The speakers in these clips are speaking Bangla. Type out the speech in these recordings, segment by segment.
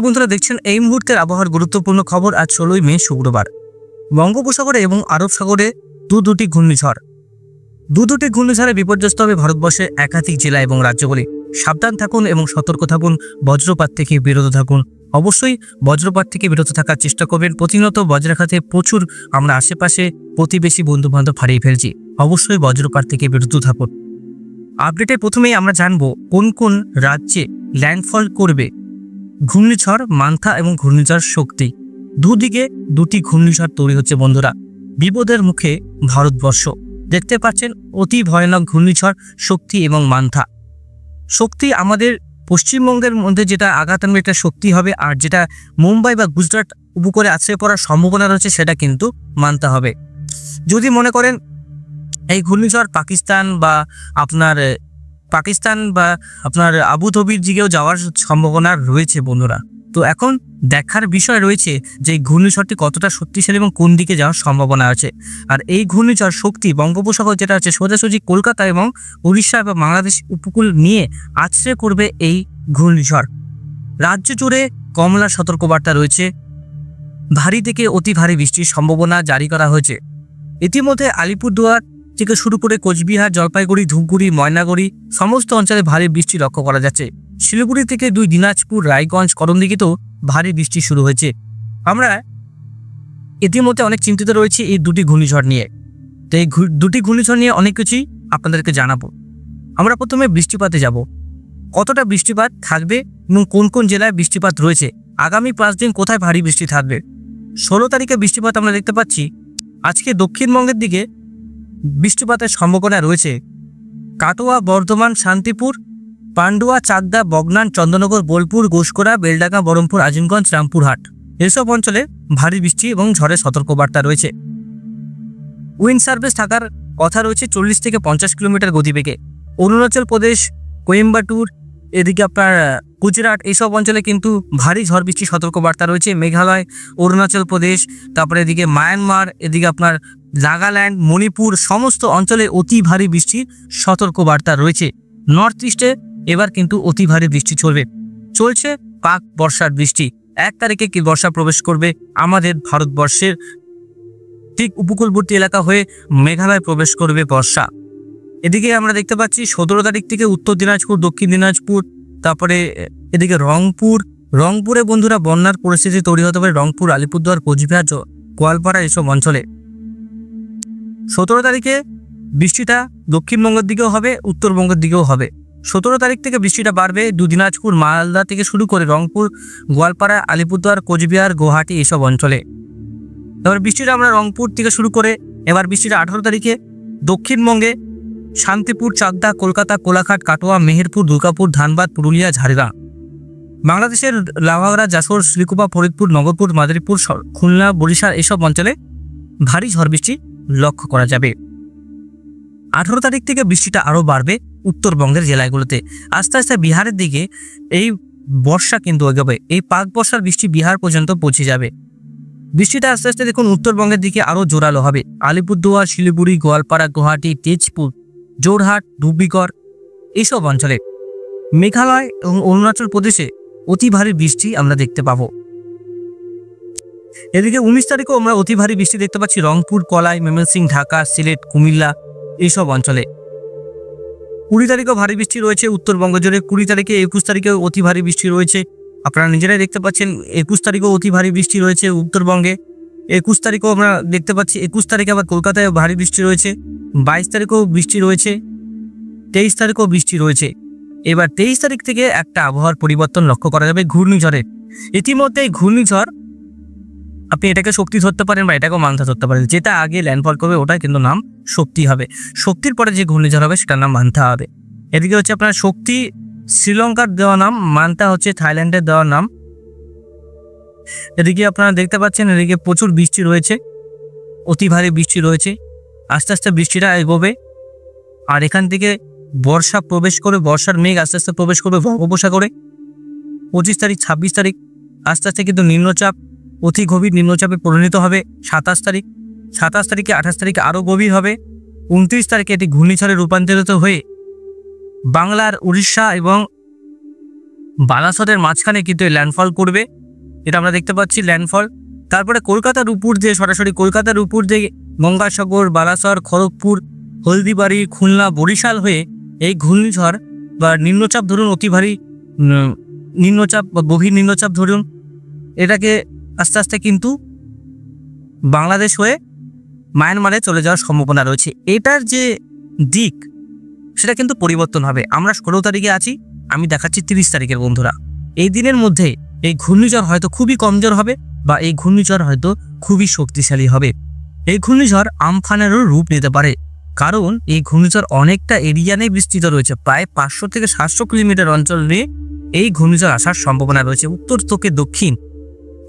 প্রিয় বন্ধুরা, দেখছেন এই মুহূর্তের আবহাওয়ার গুরুত্বপূর্ণ খবর। আজ 16 মে শুক্রবার। বঙ্গোপসাগরে এবং আরব সাগরে দুটি ঘূর্ণিঝড়ে বিপর্যস্ত হবে ভারতবর্ষের একাধিক জেলা এবং রাজ্যগুলি। সাবধান থাকুন এবং সতর্ক থাকুন, বজ্রপাত থেকে বিরত থাকুন। অবশ্যই বজ্রপাত থেকে বিরত থাকার চেষ্টা করবেন। প্রতিনিয়ত বজ্রাঘাতে প্রচুর আমরা আশেপাশে প্রতিবেশী বন্ধু বান্ধব হারিয়ে ফেলছি। অবশ্যই বজ্রপাত থেকে বিরত থাকুন। আপডেটে প্রথমেই আমরা জানবো কোন কোন রাজ্যে ল্যান্ডফল করবে ঘূর্ণিঝড় মান্থা এবং ঘূর্ণিঝড় শক্তি। দুদিকে দুটি ঘূর্ণিঝড় তৈরি হচ্ছে বন্ধুরা। বিপদের মুখে ভারতবর্ষ। দেখতে পাচ্ছেন অতি ভয়ানক ঘূর্ণিঝড় শক্তি এবং মান্থা। শক্তি আমাদের পশ্চিমবঙ্গের মধ্যে যেটা আঘাত আনবে একটা শক্তি হবে, আর যেটা মুম্বাই বা গুজরাট উপকূলে আছড়ে পড়ার সম্ভাবনা রয়েছে সেটা কিন্তু মান্থা হবে। যদি মনে করেন এই ঘূর্ণিঝড় পাকিস্তান বা আপনার আবুধাবির দিকেও যাওয়ার সম্ভাবনা রয়েছে বন্ধুরা। তো এখন দেখার বিষয় রয়েছে যে ঘূর্ণিঝড়টি কতটা শক্তিশালী এবং কোন দিকে যাওয়ার সম্ভাবনা আছে। আর এই ঘূর্ণিঝড় শক্তি বঙ্গোপসাগর যেটা আছে সোজাসুজি কলকাতা এবং উড়িষ্যা এবং বাংলাদেশ উপকূল নিয়ে আছড়ে করবে এই ঘূর্ণিঝড়। রাজ্য জুড়ে কমলা সতর্কবার্তা রয়েছে। ভারী থেকে অতি ভারী বৃষ্টির সম্ভাবনা জারি করা হয়েছে। ইতিমধ্যে আলিপুরদুয়ার থেকে শুরু করে কোচবিহার, জলপাইগুড়ি, ধূপগুড়ি, ময়নাগুড়ি সমস্ত অঞ্চলে ভারী বৃষ্টি লক্ষ্য করা যাচ্ছে। শিলিগুড়ি থেকে 2 দিনাজপুর, রায়গঞ্জ, করণদিঘিতেও ভারী বৃষ্টি শুরু হয়েছে। আমরা ইতিমধ্যে অনেক চিন্তিত রয়েছি এই দুটি ঘূর্ণিঝড় নিয়ে। তো এই দুটি ঘূর্ণিঝড় নিয়ে অনেক কিছুই আপনাদেরকে জানাবো। আমরা প্রথমে বৃষ্টিপাতে যাব। কতটা বৃষ্টিপাত থাকবে এবং কোন কোন জেলায় বৃষ্টিপাত রয়েছে, আগামী 5 দিন কোথায় ভারী বৃষ্টি থাকবে। 16 তারিখে বৃষ্টিপাত আমরা দেখতে পাচ্ছি। আজকে দক্ষিণবঙ্গের দিকে বৃষ্টিপাতের সম্ভাবনা রয়েছে। কাটোয়া, বর্ধমান, শান্তিপুর, পান্ডুয়া, চাকদা, বগনান, চন্দননগর, বোলপুর, ঘোষকরা, বেলডাঙ্গা, বহরমপুর, আজিমগঞ্জ, রামপুরহাট এসব অঞ্চলে ভারী বৃষ্টি এবং ঝড়ের সতর্কবার্তা রয়েছে। উইন্ড সার্ভিস থাকার কথা রয়েছে 40 থেকে 50 কিলোমিটার গতিবেগে। অরুণাচল প্রদেশ, কোয়েম্বাটুর, এদিকে আপনার গুজরাট এইসব অঞ্চলে কিন্তু ভারী ঝড় বৃষ্টির সতর্কবার্তা রয়েছে। মেঘালয়, অরুণাচল প্রদেশ, তারপরে এদিকে মায়ানমার, এদিকে আপনার নাগাল্যান্ড, মণিপুর সমস্ত অঞ্চলে অতি ভারী বৃষ্টির সতর্কবার্তা রয়েছে। নর্থ ইস্টে এবার কিন্তু অতি ভারী বৃষ্টি চলছে পাক বর্ষার বৃষ্টি। 1 তারিখে কি বর্ষা প্রবেশ করবে আমাদের ভারতবর্ষের ঠিক উপকূলবর্তী এলাকা হয়ে মেঘালয় প্রবেশ করবে বর্ষা। এদিকে আমরা দেখতে পাচ্ছি 17 তারিখ থেকে উত্তর দিনাজপুর, দক্ষিণ দিনাজপুর, তারপরে এদিকে রংপুরে বন্ধুরা বন্যার পরিস্থিতি তৈরি হতে পারে। রংপুর, আলিপুরদুয়ার, কোচবিহার, গোয়ালপাড়া এসব অঞ্চলে 17 তারিখে বৃষ্টিটা দক্ষিণবঙ্গের দিকেও হবে, উত্তরবঙ্গের দিকেও হবে। 17 তারিখ থেকে বৃষ্টিটা বাড়বে 2 দিনাজপুর, মালদা থেকে শুরু করে রংপুর, গোয়ালপাড়া, আলিপুরদুয়ার, কোচবিহার, গুয়াহাটি এসব অঞ্চলে। এবার বৃষ্টিটা আমরা রংপুর থেকে শুরু করে এবার বৃষ্টিটা 18 তারিখে দক্ষিণবঙ্গে শান্তিপুর, চাকদা, কলকাতা, কোলাঘাট, কাটোয়া, মেহেরপুর, দুর্গাপুর, ধানবাদ, পুরুলিয়া, ঝাড়গ্রাম। বাংলাদেশের লাউয়াগড়া, যশোর, শিলিগুড়ি, ফরিদপুর, নগরপুর, মাদারীপুর, খুলনা, বরিশাল এসব অঞ্চলে ভারী ঝড় বৃষ্টি লক্ষ্য করা যাবে। 18 তারিখ থেকে বৃষ্টিটা আরও বাড়বে উত্তরবঙ্গের জেলাগুলোতে। আস্তে আস্তে বিহারের দিকে এই বর্ষা কিন্তু এগোবে। এই পাক বর্ষার বৃষ্টি বিহার পর্যন্ত পৌঁছে যাবে। বৃষ্টিটা আস্তে আস্তে দেখুন উত্তরবঙ্গের দিকে আরও জোরালো হবে। আলিপুরদুয়ার, শিলিগুড়ি, গোয়ালপাড়া, গুয়াহাটি, তেজপুর, জোরহাট, ধুবড়ীগড় এইসব অঞ্চলে। মেঘালয় এবং অরুণাচল প্রদেশে অতি ভারী বৃষ্টি আমরা দেখতে পাবো। এদিকে 19 তারিখেও আমরা অতি ভারী বৃষ্টি দেখতে পাচ্ছি রংপুর, কলাই, ময়মনসিংহ, ঢাকা, সিলেট, কুমিল্লা এইসব অঞ্চলে। 20 তারিখেও ভারী বৃষ্টি রয়েছে উত্তরবঙ্গ জুড়ে। 20 তারিখে 21 তারিখেও অতি ভারী বৃষ্টি রয়েছে, আপনারা নিজেরাই দেখতে পাচ্ছেন। 21 তারিখেও অতি ভারী বৃষ্টি রয়েছে উত্তরবঙ্গে। 21 তারিখেও আমরা দেখতে পাচ্ছি। 21 তারিখে আবার কলকাতায় ভারী বৃষ্টি রয়েছে। 22 তারিখেও বৃষ্টি রয়েছে। 23 তারিখেও বৃষ্টি রয়েছে। এবার 23 তারিখ থেকে একটা আবহাওয়ার পরিবর্তন লক্ষ্য করা যাবে ঘূর্ণিঝড়ে। ইতিমধ্যে এই ঘূর্ণিঝড় আপনি এটাকে শক্তি ধরতে পারেন বা এটাকেও মান্থা ধরতে পারেন। যেটা আগে ল্যান্ডফল করবে ওটাই কিন্তু নাম শক্তি হবে। শক্তির পরে যে ঘূর্ণিঝড় হবে সেটার নাম মান্থা হবে। এদিকে হচ্ছে আপনার শক্তি শ্রীলঙ্কার দেওয়া নাম, মান্থা হচ্ছে থাইল্যান্ডের দেওয়া নাম। এদিকে আপনারা দেখতে পাচ্ছেন এদিকে প্রচুর বৃষ্টি রয়েছে, অতি ভারী বৃষ্টি রয়েছে। আস্তে আস্তে বৃষ্টিটা এগোবে আর এখান থেকে বর্ষা প্রবেশ করে, বর্ষার মেঘ আস্তে আস্তে প্রবেশ করবে বঙ্গোপসাগরে। 25 তারিখ, 26 তারিখ আস্তে আস্তে কিন্তু নিম্নচাপ অতি গভীর নিম্নচাপে পরিণত হবে। 27 তারিখ, 27 তারিখে 28 তারিখে আরও গভীর হবে। 29 তারিখে এটি ঘূর্ণিঝড়ে রূপান্তরিত হয়ে বাংলার উড়িষ্যা এবং বালাসোরের মাঝখানে কিন্তু ল্যান্ডফল করবে, এটা আমরা দেখতে পাচ্ছি ল্যান্ডফল। তারপরে কলকাতার উপর দিয়ে সরাসরি কলকাতার উপর দিয়ে গঙ্গাসাগর, বালাসোর, খড়গপুর, হলদিবাড়ি, খুলনা, বরিশাল হয়ে এই ঘূর্ণিঝড় বা নিম্নচাপ ধরুন, অতি ভারী নিম্নচাপ বা গভীর নিম্নচাপ ধরুন, এটাকে আস্তে আস্তে কিন্তু বাংলাদেশ হয়ে মায়ানমারে চলে যাওয়ার সম্ভাবনা রয়েছে। এটার যে দিক সেটা কিন্তু পরিবর্তন হবে। আমরা 16 তারিখে আছি, আমি দেখাচ্ছি 30 তারিখের বন্ধুরা। এই দিনের মধ্যে এই ঘূর্ণিঝড় হয়তো খুবই কমজোর হবে বা এই ঘূর্ণিঝড় হয়তো খুবই শক্তিশালী হবে। এই ঘূর্ণিঝড় আমফানেরও রূপ নিতে পারে, কারণ এই ঘূর্ণিঝড় অনেকটা এরিয়া নিয়ে বিস্তৃত রয়েছে। প্রায় 500 থেকে 700 কিলোমিটার অঞ্চল নিয়ে এই ঘূর্ণিঝড় আসার সম্ভাবনা রয়েছে। উত্তর থেকে দক্ষিণ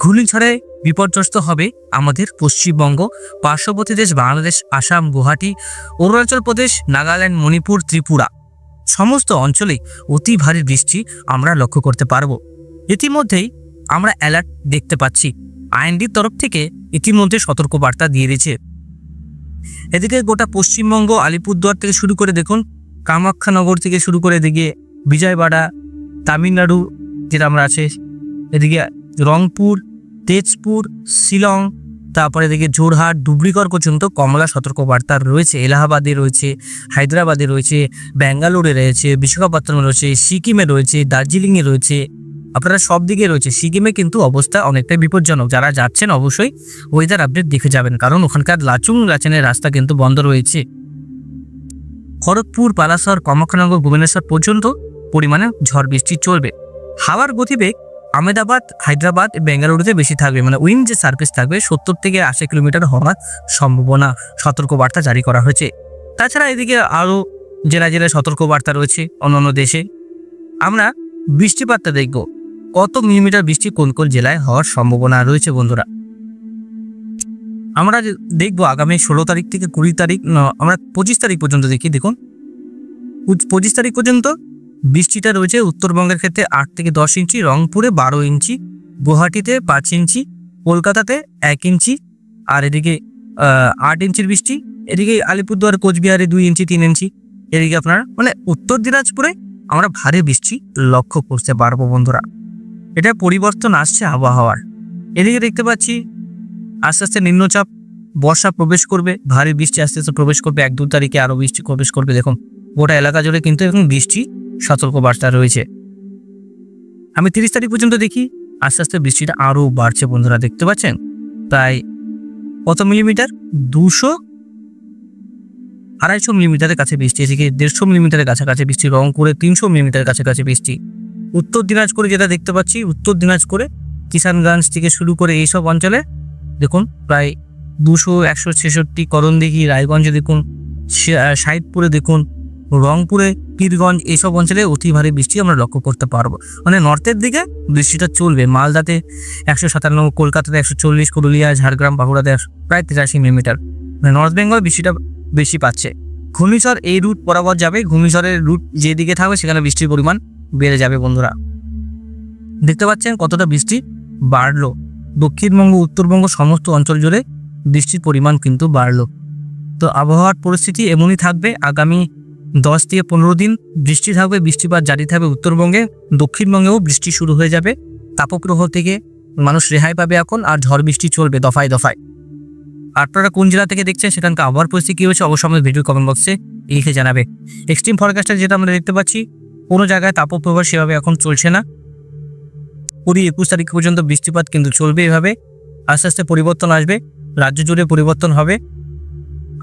ঘূর্ণিঝড়ে বিপর্যস্ত হবে আমাদের পশ্চিমবঙ্গ, পার্শ্ববর্তী দেশ বাংলাদেশ, আসাম, গুয়াহাটি, অরুণাচল প্রদেশ, নাগাল্যান্ড, মণিপুর, ত্রিপুরা সমস্ত অঞ্চলে অতি ভারী বৃষ্টি আমরা লক্ষ্য করতে পারবো। ইতিমধ্যেই আমরা অ্যালার্ট দেখতে পাচ্ছি, আইএনডির তরফ থেকে ইতিমধ্যে সতর্কবার্তা দিয়ে দিয়েছে। এদিকে গোটা পশ্চিমবঙ্গ, আলিপুরদুয়ার থেকে শুরু করে দেখুন, কামাখ্যানগর থেকে শুরু করে এদিকে বিজয়বাড়া, তামিলনাড়ু যেটা আমরা আছে, এদিকে রংপুর, তেজপুর, শিলং, তারপরে এদিকে জোরহাট, ডুবরিগড় পর্যন্ত কমলা সতর্কবার্তা রয়েছে। এলাহাবাদে রয়েছে, হায়দ্রাবাদে রয়েছে, ব্যাঙ্গালোরে রয়েছে, বিশাখাপত্তনমে রয়েছে, সিকিমে রয়েছে, দার্জিলিংয়ে রয়েছে, আপনারা সব দিকে রয়েছে। সিকিমে কিন্তু অবস্থা অনেকটাই বিপজ্জনক, যারা যাচ্ছেন অবশ্যই ওয়েদার আপডেট দেখে যাবেন, কারণ ওখানকার লাচুং লাচেনের রাস্তা কিন্তু বন্ধ রয়েছে। খড়গপুর, বালাসোর, কামাখ্যানগর, ভুবনেশ্বর পর্যন্ত পরিমাণে ঝড় বৃষ্টি চলবে। হাওয়ার গতিবেগ আহমেদাবাদ, হায়দ্রাবাদ, বেঙ্গালুরুতে বেশি থাকবে, মানে উইন্ড যে সার্ফেস থাকবে 70 থেকে 80 কিলোমিটার হওয়ার সম্ভাবনা সতর্কবার্তা জারি করা হয়েছে। তাছাড়া এদিকে আরও জেলায় জেলায় সতর্কবার্তা রয়েছে অন্যান্য দেশে। আমরা বৃষ্টিপাতটা দেখব, কত মিলিমিটার বৃষ্টি কোন কোন জেলায় হওয়ার সম্ভাবনা রয়েছে বন্ধুরা। আমরা দেখবো আগামী 16 তারিখ থেকে 20 তারিখ, আমরা 25 তারিখ পর্যন্ত দেখি। দেখুন 25 তারিখ পর্যন্ত বৃষ্টিটা রয়েছে উত্তরবঙ্গের ক্ষেত্রে 8 থেকে 10 ইঞ্চি, রংপুরে 12 ইঞ্চি, গুয়াহাটিতে 5 ইঞ্চি, কলকাতাতে 1 ইঞ্চি, আর এদিকে 8 ইঞ্চির বৃষ্টি। এদিকে আলিপুরদুয়ার, কোচবিহারে 2 ইঞ্চি 3 ইঞ্চি। এদিকে আপনার মানে উত্তর দিনাজপুরে আমরা ভারী বৃষ্টি লক্ষ্য করতে পারবো বন্ধুরা। এটা পরিবর্তন আসছে আবহাওয়ার। এদিকে দেখতে পাচ্ছি আস্তে আস্তে নিম্নচাপ বর্ষা প্রবেশ করবে, ভারী বৃষ্টি আস্তে আস্তে প্রবেশ করবে। 1-2 তারিখে আরও বৃষ্টি প্রবেশ করবে। দেখুন গোটা এলাকা জুড়ে কিন্তু এখন বৃষ্টি সতর্কবার্তা রয়েছে। আমি 30 তারিখ পর্যন্ত দেখি, আস্তে আস্তে বৃষ্টিটা আরও বাড়ছে বন্ধুরা, দেখতে পাচ্ছেন। তাই কত মিলিমিটার, 200-250 মিলিমিটারের কাছে বৃষ্টি, এদিকে 150 মিলিমিটারের কাছাকাছি বৃষ্টি, রংপুরে 300 মিলিমিটারের কাছাকাছি বৃষ্টি। উত্তর দিনাজপুরে যেটা দেখতে পাচ্ছি, উত্তর দিনাজপুরে কিষানগঞ্জ থেকে শুরু করে এইসব অঞ্চলে দেখুন প্রায় 200, 166, করণদিঘি, রায়গঞ্জে দেখুন, সাইদপুরে দেখুন, রংপুরে, পীরগঞ্জ, এইসব অঞ্চলে অতি ভারী বৃষ্টি আমরা লক্ষ্য করতে পারবো। মানে নর্থের দিকে বৃষ্টিটা চলবে। মালদাতে 157, কলকাতাতে 140, পুরুলিয়া, ঝাড়গ্রাম, বাঁকুড়াতে প্রায় 83 মিলিমিটার। মানে নর্থ বেঙ্গল বৃষ্টিটা বেশি পাচ্ছে। ঘূর্ণিঝড় এই রুট বরাবর যাবে, ঘূর্ণিঝড়ের রুট যেদিকে থাকবে সেখানে বৃষ্টির পরিমাণ বেড়ে যাবে বন্ধুরা। দেখতে পাচ্ছেন কতটা বৃষ্টি বাড়লো। দক্ষিণবঙ্গ, উত্তরবঙ্গ সমস্ত অঞ্চল জুড়ে বৃষ্টির পরিমাণ কিন্তু বাড়লো। তো আবহাওয়ার পরিস্থিতি এমনই থাকবে। আগামী 10 থেকে 15 দিন বৃষ্টি থাকবে, বৃষ্টিপাত জারি থাকবে উত্তরবঙ্গে। দক্ষিণবঙ্গেও বৃষ্টি শুরু হয়ে যাবে। তাপপ্রবাহ থেকে মানুষ রেহাই পাবে এখন, আর ঝড় বৃষ্টি চলবে দফায় দফায়। আপনারা কোন জেলা থেকে দেখছেন, সেখানকার আবহাওয়ার পরিস্থিতি কী হয়েছে অবশ্যই আমাদের ভিডিও কমেন্ট বক্সে লিখে জানাবে। এক্সট্রিম ফরকাস্টে যেটা আমরা দেখতে পাচ্ছি, কোনো জায়গায় তাপপ্রবাহ সেভাবে এখন চলছে না। 20-21 তারিখ পর্যন্ত বৃষ্টিপাত কিন্তু চলবে। এভাবে আস্তে আস্তে পরিবর্তন আসবে, রাজ্য জুড়ে পরিবর্তন হবে।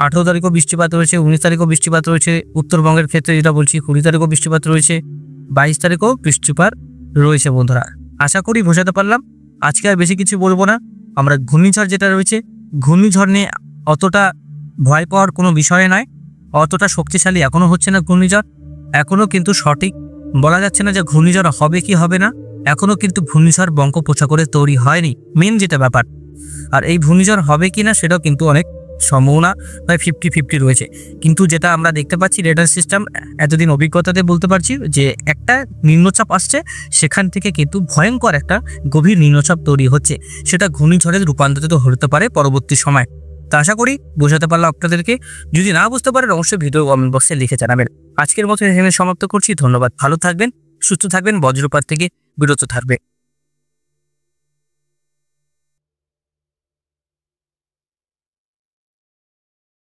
18 তারিখও বৃষ্টিপাত রয়েছে, 19 তারিখও বৃষ্টিপাত রয়েছে উত্তরবঙ্গের ক্ষেত্রে যেটা বলছি, 20 তারিখও বৃষ্টিপাত রয়েছে, 22 তারিখও বৃষ্টিপাত রয়েছে বন্ধুরা। আশা করি বোঝাতে পারলাম। আজকে আর বেশি কিছু বলবো না। আমরা ঘূর্ণিঝড় যেটা রয়েছে, ঘূর্ণিঝড় নিয়ে অতটা ভয় পাওয়ার কোনো বিষয় নয়, অতটা শক্তিশালী এখনও হচ্ছে না ঘূর্ণিঝড়। এখনও কিন্তু সঠিক বলা যাচ্ছে না যে ঘূর্ণিঝড় হবে কি হবে না। এখনও কিন্তু ঘূর্ণিঝড় বঙ্গোপসাগরে তৈরি হয়নি, মেন যেটা ব্যাপার। আর এই ঘূর্ণিঝড় হবে কি না সেটাও কিন্তু অনেক সম্ভাবনা প্রায় 50-50 রয়েছে। কিন্তু যেটা আমরা দেখতে পাচ্ছি, রেডার সিস্টেম এতদিন অভিজ্ঞতাতে বলতে পারছি যে একটা নিম্নচাপ আসছে, সেখান থেকে কিন্তু ভয়ঙ্কর একটা গভীর নিম্নচাপ তৈরি হচ্ছে, সেটা ঘূর্ণিঝড়ে রূপান্তরিত হতে পারে পরবর্তী সময়। তা আশা করি বোঝাতে পারলাম আপনাদেরকে। যদি না বুঝতে পারেন অবশ্যই ভিডিও কমেন্ট বক্সে লিখে জানাবেন। আজকের মতো এখানে সমাপ্ত করছি। ধন্যবাদ, ভালো থাকবেন, সুস্থ থাকবেন, বজ্রপাত থেকে বিরত থাকবে।